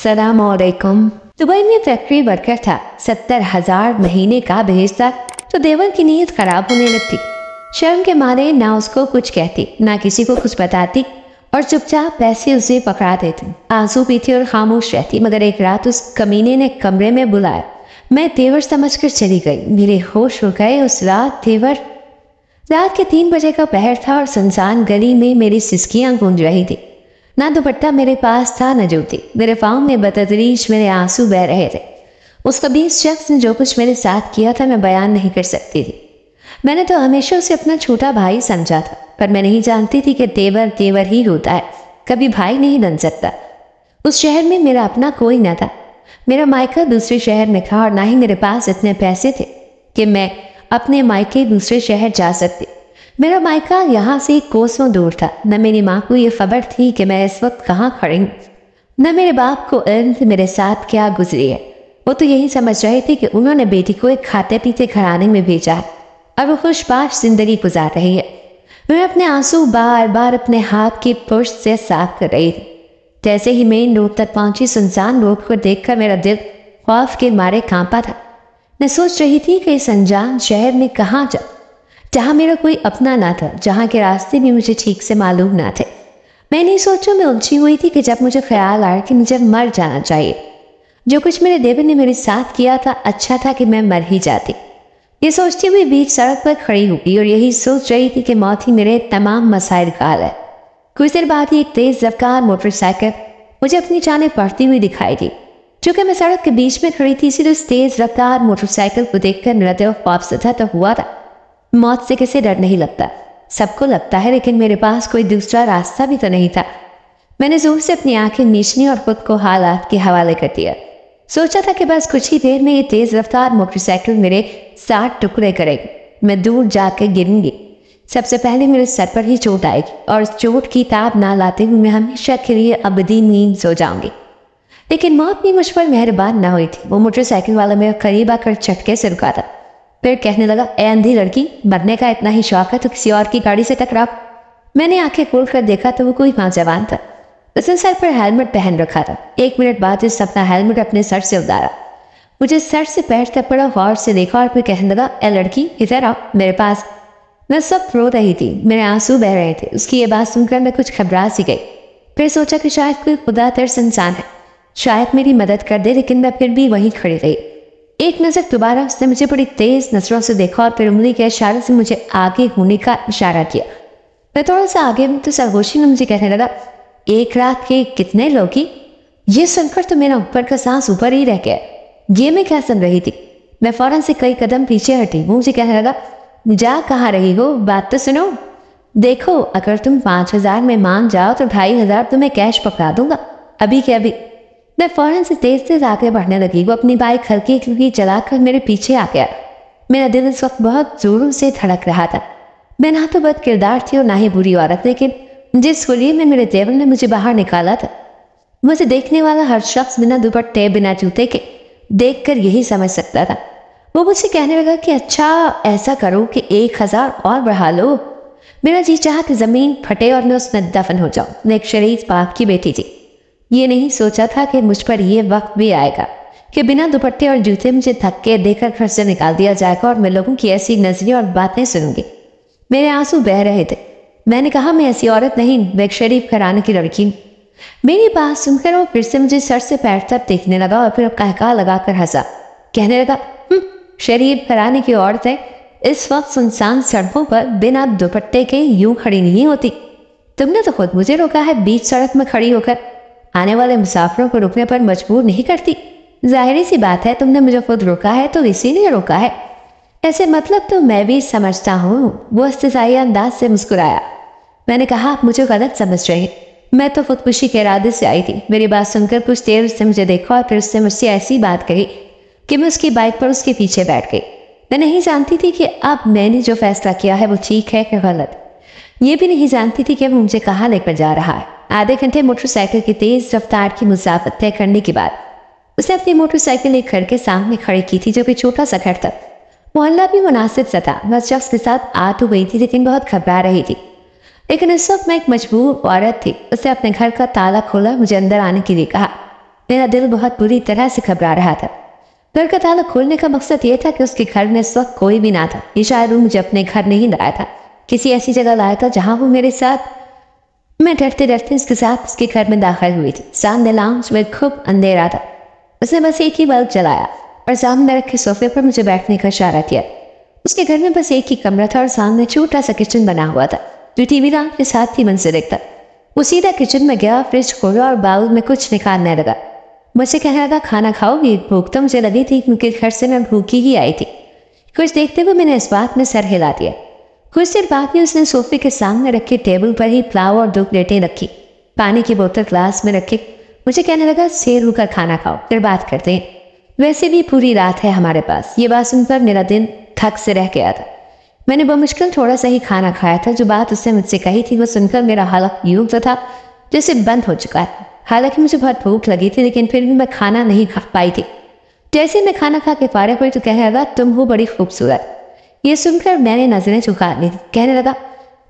सलाम अलैकुम। दुबई में फैक्ट्री वर्कर था, 70,000 महीने का भेजता तो देवर की नीयत खराब होने लगती। शर्म के मारे ना उसको कुछ कहती ना किसी को कुछ बताती और चुपचाप पैसे उसे पकड़ा देती। आंसू पीती और खामोश रहती। मगर एक रात उस कमीने ने कमरे में बुलाया। मैं तेवर समझकर चली गई। मेरे होश उड़ गए उस रात। रात के 3 बजे का पहर था और सुनसान गली में मेरी सिसकियां गूंज रही थी। ना दुपट्टा मेरे पास था न जूती। मेरे पाँव में बतदरीज मेरे आंसू बह रहे थे। उस खबीस शख्स ने जो कुछ मेरे साथ किया था मैं बयान नहीं कर सकती थी। मैंने तो हमेशा उसे अपना छोटा भाई समझा था, पर मैं नहीं जानती थी कि तेवर तेवर ही होता है, कभी भाई नहीं बन सकता। उस शहर में मेरा अपना कोई न था। मेरा मायका दूसरे शहर में था और ना ही मेरे पास इतने पैसे थे कि मैं अपने मायके दूसरे शहर जा सकती। मेरा मायका यहाँ से कोसों दूर था। न मेरी माँ को ये खबर थी कि मैं इस वक्त कहाँ खड़ी हूँ, न मेरे बाप को इल्म मेरे साथ क्या गुजरी है। वो तो यही समझ रहे थे कि उन्होंने बेटी को एक खाते पीते घराने में भेजा है और वो खुशबाश जिंदगी गुजार रही है। मैं अपने आंसू बार बार अपने हाथ की पुष्ट से साफ कर रही थी। जैसे ही मेन रोड तक पहुंची, सुनसान रोड को देखकर मेरा दिल खौफ के मारे कांपा था। मैं सोच रही थी कि इस अनजान शहर में कहाँ जा, जहाँ मेरा कोई अपना ना था, जहाँ के रास्ते भी मुझे ठीक से मालूम ना थे। मैं नहीं सोचो में उलझी हुई थी कि जब मुझे ख्याल आया कि मुझे मर जाना चाहिए। जो कुछ मेरे देवर ने मेरे साथ किया था, अच्छा था कि मैं मर ही जाती। ये सोचती हुई बीच सड़क पर खड़ी हुई और यही सोच रही थी कि मौत ही मेरे तमाम मसाइल का हल है। कुछ देर बाद ही एक तेज रफ्तार मोटरसाइकिल मुझे अपनी जाने पड़ती हुई दिखाई दी। चूंकि मैं सड़क के बीच में खड़ी थी, इसलिए उस तेज रफ्तार मोटरसाइकिल को देखकर मेरा दिल खौफजदा तो हुआ था। मौत से किसे डर नहीं लगता, सबको लगता है, लेकिन मेरे पास कोई दूसरा रास्ता भी तो नहीं था। मैंने जोर से अपनी आंखें मीचनी और खुद को हालात के हवाले कर दिया। सोचा था कि बस कुछ ही देर में ये तेज रफ्तार मोटरसाइकिल मेरे 60 टुकड़े करेगी। मैं दूर जाकर गिरूंगी। सबसे पहले मेरे सर पर ही चोट आएगी और उस चोट की ताब ना लाते हुए मैं हमेशा के लिए अबदी नींद सो जाऊंगी। लेकिन मौत भी मुझ पर मेहरबान न हुई थी। वो मोटरसाइकिल वाला मेरे करीब आकर झटके से रुका था। फिर कहने लगा, ए अंधी लड़की, मरने का इतना ही शौक है तो किसी और की गाड़ी से टकराओ। मैंने आंखें खोल कर देखा तो वो कोई नौजवान था। उसने सर पर हेलमेट पहन रखा था। 1 मिनट बाद उसने अपना हेलमेट अपने सर से उतारा। मुझे सर से पैर तक बड़ा गौर से देखा और फिर कहने लगा, ए लड़की, इधर आओ मेरे पास। मैं सब रो रही थी, मेरे आंसू बह रहे थे। उसकी ये बात सुनकर मैं कुछ घबरा सी गई। फिर सोचा कि शायद कोई खुदा तर्स इंसान है, शायद मेरी मदद कर दे, लेकिन मैं फिर भी वहीं खड़ी रही। एक नजर दोबारा उसने मुझे बड़ी तेज नजरों से देखा और फिर उंगली के इशारे से मुझे आगे होने का इशारा किया। मैं थोड़ा सा आगे तो सरगोशी में मुझे कहने लगा, 1 रात के कितने लोग ही। ये सुनकर तो मेरा ऊपर का सांस ऊपर ही रह गया। ये मैं क्या सुन रही थी। मैं फौरन से कई कदम पीछे हटी। वो मुझे कहने लगा, जा कहाँ रही हो, बात तो सुनो। देखो, अगर तुम 5,000 में मान जाओ तो 2,500 तुम्हें कैश पकड़ा दूंगा, अभी के अभी। मैं फौरन से तेज आगे बढ़ने लगी। वो अपनी बाइक हल्की चलाकर मेरे पीछे आ गया। मेरा दिल इस वक्त बहुत जोरों से धड़क रहा था। मैं ना तो बद किरदार थी और ना ही बुरी औरत, लेकिन जिस हुलिये में मेरे देवर ने मुझे बाहर निकाला था, मुझे देखने वाला हर शख्स बिना दुपट्टे बिना जूते के देखकर यही समझ सकता था। वो मुझसे कहने लगा कि अच्छा ऐसा करो कि 1,000 और बढ़ा लो। मेरा जी चाहा कि जमीन फटे और मैं उसमें दफन हो जाऊं। मैं एक शरीफ बाप की बेटी थी। ये नहीं सोचा था कि मुझ पर यह वक्त भी आएगा कि बिना दुपट्टे और जूते मुझे धक्के देकर घर से निकाल दिया जाएगा और मैं लोगों की ऐसी नजरें और बातें सुनूंगी। मेरे आंसू बह रहे थे। मैंने कहा, मैं ऐसी औरत नहीं, मैं एक शरीफ घराने की लड़की हूँ। मेरी बात सुनकर वो फिर से मुझे सर से पैर तक देखने लगा और फिर कहका लगाकर हंसा। कहने लगा, शरीफ घराने की औरत है, इस वक्त सुनसान सड़कों पर बिना दुपट्टे के यूं खड़ी नहीं होती। तुमने तो खुद मुझे रोका है, बीच सड़क में खड़ी होकर आने वाले मुसाफिरों को रुकने पर मजबूर नहीं करती। जाहिर सी बात है, तुमने मुझे खुद रोका है तो इसीलिए रोका है। ऐसे मतलब तो मैं भी समझता हूँ। वो इस्तेज़ाई अंदाज से मुस्कुराया। मैंने कहा, आप मुझे गलत समझ रहे हैं, मैं तो खुदकुशी के इरादे से आई थी। मेरी बात सुनकर कुछ देर उसने मुझे देखा और फिर उसने मुझसे ऐसी बात कही कि मैं उसकी बाइक पर उसके पीछे बैठ गई। मैं नहीं जानती थी कि अब मैंने जो फैसला किया है वो ठीक है कि गलत। ये भी नहीं जानती थी कि वो मुझे कहाँ लेकर जा रहा है। आधे घंटे मोटरसाइकिल की तेज रफ्तार की मुसाफत तय करने के बाद उसने अपनी मोटरसाइकिल एक घर के सामने खड़ी की थी, जो कि छोटा सा घर था। मोहल्ला भी मुनासिब सा था। मैं उस शख्स के साथ आ तो गई थी, लेकिन बहुत घबरा रही थी। लेकिन इस वक्त मैं एक मजबूर औरत थी। उसने अपने घर का ताला खोला, मुझे अंदर आने के लिए कहा। मेरा दिल बहुत बुरी तरह से घबरा रहा था। घर का ताला खोलने का मकसद ये था कि उसके घर में इस वक्त कोई भी ना था। ये शायद वो मुझे अपने घर नहीं लाया था, किसी ऐसी जगह लाया था जहां वो मेरे साथ। मैं डरते डरते उसके साथ उसके घर में दाखिल हुई थी। सामने लाउंज में खूब अंधेरा था। उसने बस एक ही बल्ब जलाया और सामने रखे सोफे पर मुझे बैठने का इशारा किया। उसके घर में बस एक ही कमरा था और सामने छोटा सा किचन बना हुआ था जो टीवी लैंप के साथ ही मंसलिक था। वो सीधा किचन में गया, फ्रिज खोला और बाउल में कुछ निकालने लगा। मुझसे कहने लगा, खाना खाओगी? भूख तो मुझे लगी थी क्योंकि घर से मैं भूखी ही आई थी। कुछ देखते हुए मैंने इस बात में सर हिला दिया। कुछ देर बाद में उसने सोफे के सामने रखी टेबल पर ही पुलाव और 2 प्लेटें रखी, पानी की बोतल ग्लास में रखी। मुझे कहने लगा, शेर होकर खाना खाओ, फिर बात करते हैं। वैसे भी पूरी रात है हमारे पास। ये बात सुनकर मेरा दिन थक से रह गया था। मैंने बमुश्किल थोड़ा सा ही खाना खाया था। जो बात उसने मुझसे कही थी वो सुनकर मेरा हालत यूं तो था जैसे बंद हो चुका है। हालांकि मुझे बहुत भूख लगी थी, लेकिन फिर भी मैं खाना नहीं खा पाई थी। जैसे मैं खाना खा के फारिग हुई तो कहने लगा, तुम हो बड़ी खूबसूरत। ये सुनकर मैंने नजरें झुका ली। कहने लगा,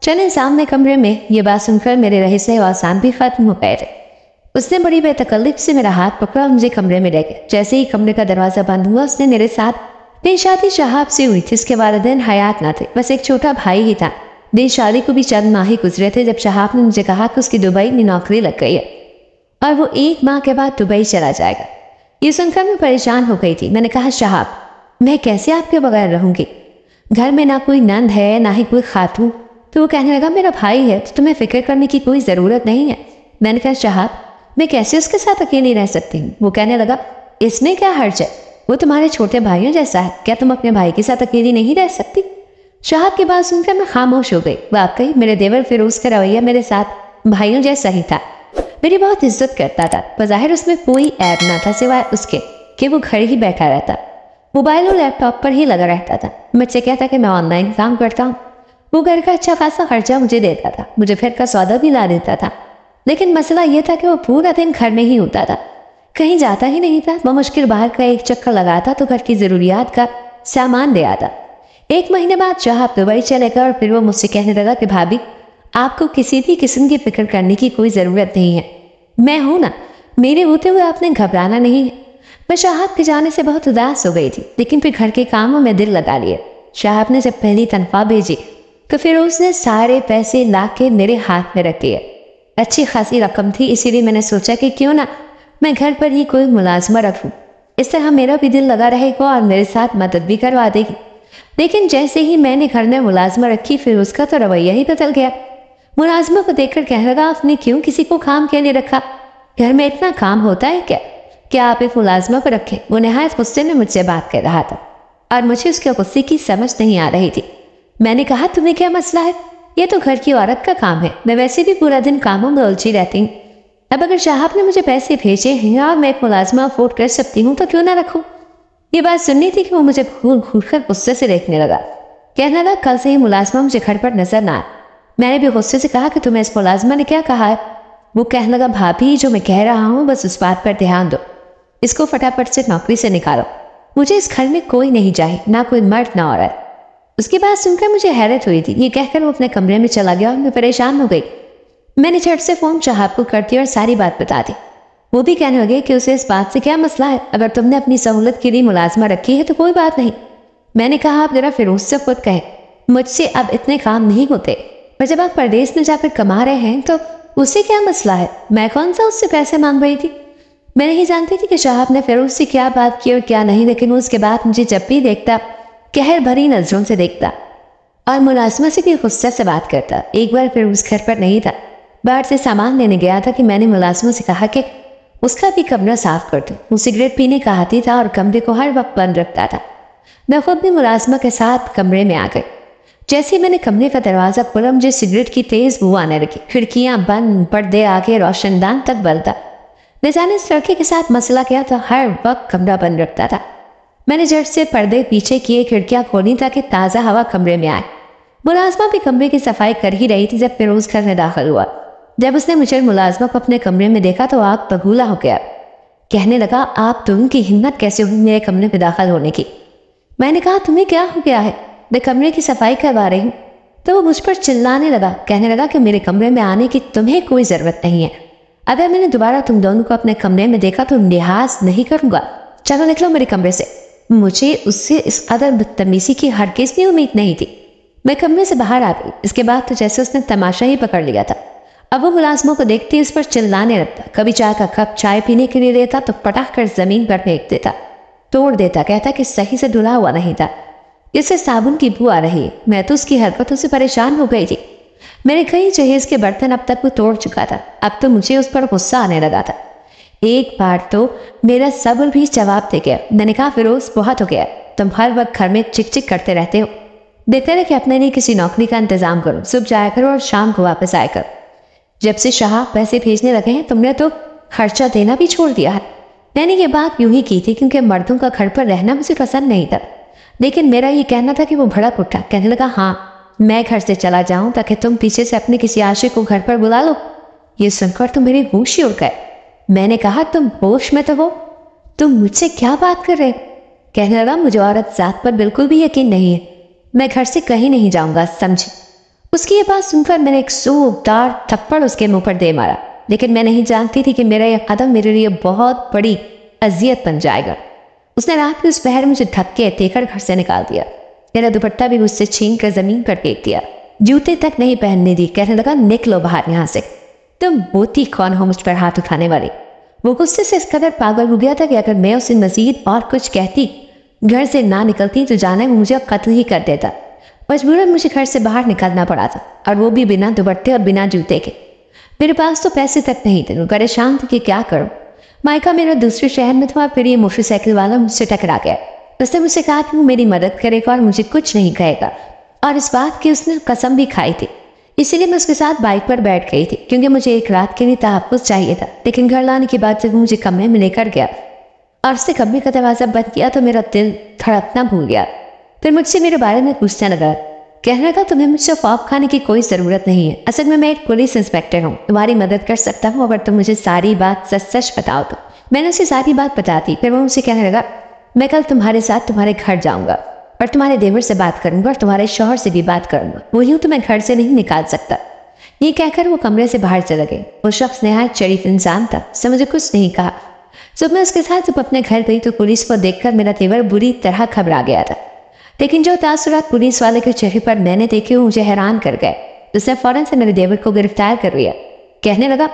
चले सामने कमरे में। ये बात सुनकर मेरे रहस्य आसान भी खत्म हो गए थे। उसने बड़ी बेतकल्लुफ़ से मेरा हाथ पकड़ा और मुझे कमरे में ले गया। जैसे ही कमरे का दरवाजा बंद हुआ उसने मेरे साथ, मेरी शादी शहाब से हुई थी। इसके वालिदैन हयात ना थे, बस एक छोटा भाई ही था। मेरी शादी को भी चंद माह ही गुजरे थे जब शहाब ने मुझे कहा कि उसकी दुबई में नौकरी लग गई है और वो 1 माह के बाद दुबई चला जाएगा। ये सुनकर मैं परेशान हो गई थी। मैंने कहा, शहाब, मैं कैसे आपके बगैर रहूंगी? घर में ना कोई नंद है ना ही कोई खातून। तो वो कहने लगा, मेरा भाई है तो तुम्हें फिक्र करने की कोई ज़रूरत नहीं है। मैंने कहा, शहाब, मैं कैसे उसके साथ अकेली रह सकती हूँ? वो कहने लगा, इसमें क्या हर्ज है? वो तुम्हारे छोटे भाइयों जैसा है। क्या तुम अपने भाई के साथ अकेली नहीं रह सकती? शहाब की बात सुनकर मैं खामोश हो गई। वाकई मेरे देवर फिरोज का रवैया मेरे साथ भाइयों जैसा ही था। मेरी बहुत इज्जत करता था। बज़ाहिर उसमें कोई ऐब ना था सिवाय उसके कि वो घर ही बैठा रहता, मोबाइल और लैपटॉप पर ही लगा रहता था। मुझसे कहता कि मैं ऑनलाइन काम करता हूँ। वो घर का अच्छा खासा खर्चा मुझे देता था, मुझे फिर का सौदा भी ला देता था। लेकिन मसला यह था कि वो पूरा दिन घर में ही होता था, कहीं जाता ही नहीं था। मुश्किल बाहर का एक चक्कर लगाता तो घर की ज़रूरियात का सामान ले आता। 1 महीने बाद शहाब दुबई चले गए और फिर वो मुझसे कहने लगा कि भाभी, आपको किसी भी किस्म की फिक्र करने की कोई ज़रूरत नहीं है। मैं हूं ना, मेरे होते हुए आपने घबराना नहीं है। मैं शहाब के जाने से बहुत उदास हो गई थी, लेकिन फिर घर के कामों में दिल लगा लिया। शहाब ने जब पहली तनख्वाह भेजी तो फिर उसने सारे पैसे ला के मेरे हाथ में रख दिए। अच्छी खासी रकम थी, इसीलिए मैंने सोचा कि क्यों ना मैं घर पर ही कोई मुलाजमा रखूं। इस तरह मेरा भी दिल लगा रहेगा और मेरे साथ मदद भी करवा देगी। लेकिन जैसे ही मैंने घर में मुलाजमा रखी फिर उसका तो रवैया ही बदल गया। मुलाजमा को देखकर कहने लगा, आपने क्यों किसी को काम के लिए रखा? घर में इतना काम होता है क्या आप एक मुलाजमा को रखें? वो नहायत गुस्से में मुझसे बात कर रहा था और मुझे उसके गुस्से की समझ नहीं आ रही थी। मैंने कहा, तुम्हें क्या मसला है? ये तो घर की औरत का काम है। मैं वैसे भी पूरा दिन कामों में उलझी रहती हूँ। अब अगर शहाब ने मुझे पैसे भेजे हैं और मैं एक मुलाजमा अफोर्ड कर सकती हूँ तो क्यों ना रखूँ? ये बात सुननी थी कि वो मुझे घूर घूर कर गुस्से से देखने लगा। कहने लगा, कल से ही मुलाजमा मुझे घर पर नजर ना आए। मैंने भी गुस्से से कहा कि तुम्हें इस मुलाजमा ने क्या कहा है? वो कहने लगा, भाभी, जो मैं कह रहा हूँ बस उस बात पर ध्यान दो। इसको फटाफट से नौकरी से निकालो। मुझे इस घर में कोई नहीं चाहिए, ना कोई मर्द ना औरत। उसकी बात सुनकर मुझे हैरत हुई थी। ये कहकर वो अपने कमरे में चला गया और मैं परेशान हो गई। मैंने झट से फोन शहाब को कर दिया और सारी बात बता दी। वो भी कहने लगे कि उसे इस बात से क्या मसला है, अगर तुमने अपनी सहूलत के लिए मुलाजमा रखी है तो कोई बात नहीं। मैंने कहा, आप जरा फिरोज से खुद कहें, मुझसे अब इतने काम नहीं होते। पर जब आप परदेश में जाकर कमा रहे हैं तो उससे क्या मसला है? मैं कौन सा उससे पैसे मांग रही थी? मैं नहीं जानती थी कि शहाब ने फिरोज से क्या बात की और क्या नहीं, लेकिन उसके बाद मुझे जब भी देखता कहर भरी नजरों से देखता और मुलाजमा से भी गुस्से से बात करता। एक बार फिर उस घर पर नहीं था, बाहर से सामान लेने गया था कि मैंने मुलाजमा से कहा कि उसका भी कमरा साफ कर दो। वो सिगरेट पीने का आदी था और कमरे को हर वक्त बंद रखता था। मैं खुद भी मुलाजमा के साथ कमरे में आ गई। जैसे मैंने कमरे का दरवाजा खोला मुझे सिगरेट की तेज बू आने लगी। खिड़कियां बंद, पर्दे आगे, रोशनदान तक बंद था। न जाने इस लड़के के साथ मसला क्या था, हर वक्त कमरा बंद रखता था। मैंने झट से पर्दे पीछे किए, खिड़कियां खोली ताकि ताज़ा हवा कमरे में आए। मुलाजमा भी कमरे की सफाई कर ही रही थी जब फिरोज घर में दाखिल हुआ। जब उसने मुझे मुलाजमा को अपने कमरे में देखा तो आग बबूला हो गया। कहने लगा, आप तुम की हिम्मत कैसे हुई मेरे कमरे में दाखिल होने की? मैंने कहा, तुम्हें क्या हो गया है? मैं कमरे की सफाई करवा रही हूँ। तो वो मुझ पर चिल्लाने लगा। कहने लगा कि मेरे कमरे में आने की तुम्हें कोई ज़रूरत नहीं है। अगर मैंने दोबारा तुम दोनों को अपने कमरे में देखा तो लिहाज नहीं करूंगा। चलो निकलो मेरे कमरे से। मुझे उससे इस कदर बदतमीजी की हरगिज़ भी उम्मीद नहीं थी। मैं कमरे से बाहर आ गई। इसके बाद तो जैसे उसने तमाशा ही पकड़ लिया था। अब वो मुलाजमों को देखते इस पर चिल्लाने लगता। कभी चाय का कप चाय पीने के लिए देता तो पटक कर जमीन पर फेंक देता, तोड़ देता, कहता कि सही से धुला हुआ नहीं था, इससे साबुन की बू आ रही है। मैं तो उसकी हरकतों से परेशान हो गई थी। मेरे कई जहेज के बर्तन अब तक वो तोड़ चुका था। अब तो मुझे उस पर गुस्सा आने लगा था। एक बार तो मेरा सब्र भी जवाब दे गया। मैंने कहा फिरोज बहुत हो गया, तुम हर वक्त घर में चिक चिक करते रहते हो। देखते रहे कि अपने लिए किसी नौकरी का इंतजाम करो, सुबह जाया करो और शाम को वापस आया करो। जब से शाह पैसे भेजने लगे हैं तुमने तो खर्चा देना भी छोड़ दिया है। मैंने ये बात यूं ही की थी क्योंकि मर्दों का घर पर रहना मुझे पसंद नहीं था, लेकिन मेरा ये कहना था कि वो भड़क उठा। कहने लगा हाँ मैं घर से चला जाऊं ताकि तुम पीछे से अपने किसी आशिक को घर पर बुला लो। ये सुनकर तो मेरे होश ही उड़ गए। मैंने कहा तुम होश में तो हो, तुम मुझसे क्या बात कर रहे हो? कहने लगा मुझे औरत जात पर बिल्कुल भी यकीन नहीं है, मैं घर से कहीं नहीं जाऊंगा, समझी। उसकी ये बात सुनकर मैंने एक जोरदार थप्पड़ उसके मुंह पर दे मारा, लेकिन मैं नहीं जानती थी कि मेरा यह कदम मेरे लिए बहुत बड़ी अजियत बन जाएगा। उसने रात के उस पहर मुझे धक्के देकर घर से निकाल दिया। मेरा दुपट्टा भी उससे छीन कर जमीन पर फेंक दिया, जूते तक नहीं पहनने दी। कहने लगा निकलो बाहर यहाँ से, तुम होती कौन हो मुझ पर हाथ उठाने वाली। वो गुस्से से इस कदर पागल हो गया था कि अगर मैं उसे मजीद और कुछ कहती, घर से ना निकलती तो जाने वो मुझे कत्ल ही कर देता। मजबूरन मुझे घर से बाहर निकलना पड़ा था, और वो भी बिना दुपट्टे और बिना जूते के। मेरे पास तो पैसे तक नहीं थे। मैं परेशान थी कि क्या करूं। मायका मेरा दूसरे शहर में था, फिर ये मोटरसाइकिल वाला मुझसे टकरा गया। उसने मुझसे कहा कि वो मेरी मदद करेगा और मुझे कुछ नहीं कहेगा, और इस बात की उसने कसम भी खाई थी। इसीलिए मैं उसके साथ बाइक पर बैठ गई थी, क्योंकि मुझे एक रात के लिए तहफ़्फ़ुज़ चाहिए था। लेकिन घर लाने के बाद जब मुझे कमरे में लेकर गया और उससे कमरे का दरवाज़ा बंद किया तो मेरा दिल धड़कना भूल गया। फिर मुझसे मेरे बारे में पूछने लगा। कहने लगा तुम्हें मुझसे खौफ खाने की कोई ज़रूरत नहीं है। असल में मैं एक पुलिस इंस्पेक्टर हूँ, तुम्हारी मदद कर सकता हूँ अगर तुम मुझे सारी बात सच सच बताओ तो। मैंने उसे सारी बात बता दी। फिर वो मुझसे कहने लगा मैं कल तुम्हारे साथ तुम्हारे घर जाऊँगा और तुम्हारे देवर से बात करूँगा और तुम्हारे शौहर से भी बात करूँगा, वो यूँ तुम्हें घर से नहीं निकाल सकता। ये कहकर वो कमरे से बाहर चला गए। वो शख्स नहायत शरीफ इंसान था, उससे मुझे कुछ नहीं कहा। जब मैं उसके साथ जब अपने घर गई तो पुलिस को देखकर मेरा तेवर बुरी तरह घबरा गया था, लेकिन जो तासुरात पुलिस वाले के चेहरे पर मैंने देखे वो मुझे हैरान कर गए। उसने फौरन से मेरे देवर को गिरफ्तार कर लिया। कहने लगा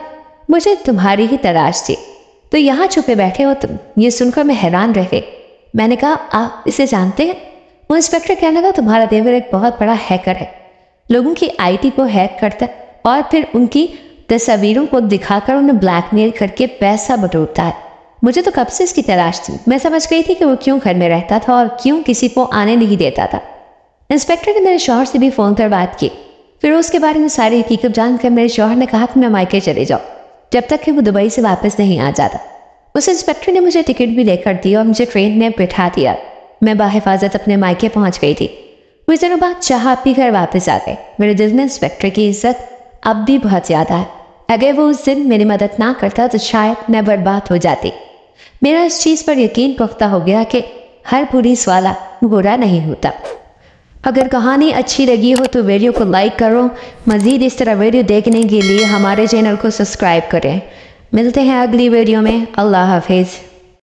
मुझे तुम्हारी ही तलाश थी, तो यहाँ छुपे बैठे हो तुम। ये सुनकर मैं हैरान रह गई। मैंने कहा आप इसे जानते हैं? वो इंस्पेक्टर कहने लगा तुम्हारा देवर एक बहुत बड़ा हैकर है, लोगों की आईटी को हैक करता है और फिर उनकी तस्वीरों को दिखाकर उन्हें ब्लैकमेल करके पैसा बटोरता है। मुझे तो कब से इसकी तलाश थी। मैं समझ गई थी कि वो क्यों घर में रहता था और क्यों किसी को आने नहीं देता था। इंस्पेक्टर ने मेरे शौहर से भी फ़ोन पर बात की। फिर उसके बारे में सारी हकीकत जानकर मेरे शौहर ने कहा कि मैं मायके चले जाओ जब तक कि वो दुबई से वापस नहीं आ जाता। उस इंस्पेक्टर ने मुझे टिकट भी लेकर दी और मुझे ट्रेन में बिठा दिया। मैं बाहिफाजत अपने मायके पहुंच गई थी। कुछ दिनों बाद चाह पी घर वापस आ गए। मेरे दिल में इंस्पेक्टर की इज्जत अब भी बहुत ज़्यादा है। अगर वो उस दिन मेरी मदद ना करता तो शायद मैं बर्बाद हो जाती। मेरा इस चीज़ पर यकीन पुख्ता हो गया कि हर पुलिस वाला बुरा नहीं होता। अगर कहानी अच्छी लगी हो तो वीडियो को लाइक करो। मज़ीद इस तरह वीडियो देखने के लिए हमारे चैनल को सब्सक्राइब करें। मिलते हैं अगली वीडियो में। अल्लाह हाफिज़।